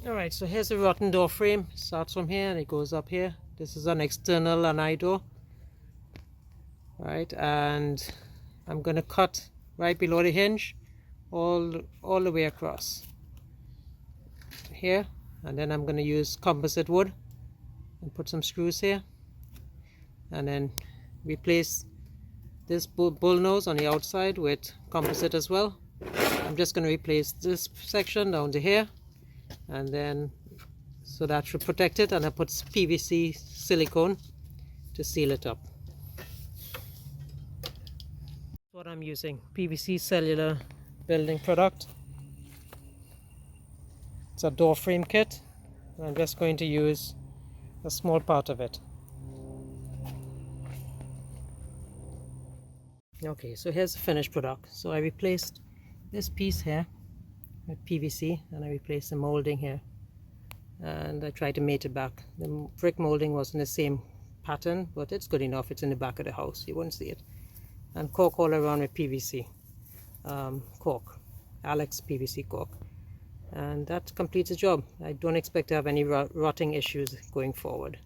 Alright, so here's the rotten door frame. Starts from here and it goes up here. This is an external lanai door. Right, and I'm going to cut right below the hinge all the way across here, and then I'm going to use composite wood and put some screws here, and then replace this bull nose on the outside with composite as well. I'm just going to replace this section down to here, and then so that should protect it, and I put PVC silicone to seal it up. What I'm using, PVC cellular building product. It's a door frame kit. I'm just going to use a small part of it. Okay, so here's the finished product. So I replaced this piece here with PVC, and I replaced the molding here, and I tried to mate it back. The brick molding wasn't the same pattern, but it's good enough. It's in the back of the house, you won't see it. And cork all around with PVC cork, Alex PVC cork, and that completes the job. I don't expect to have any rotting issues going forward.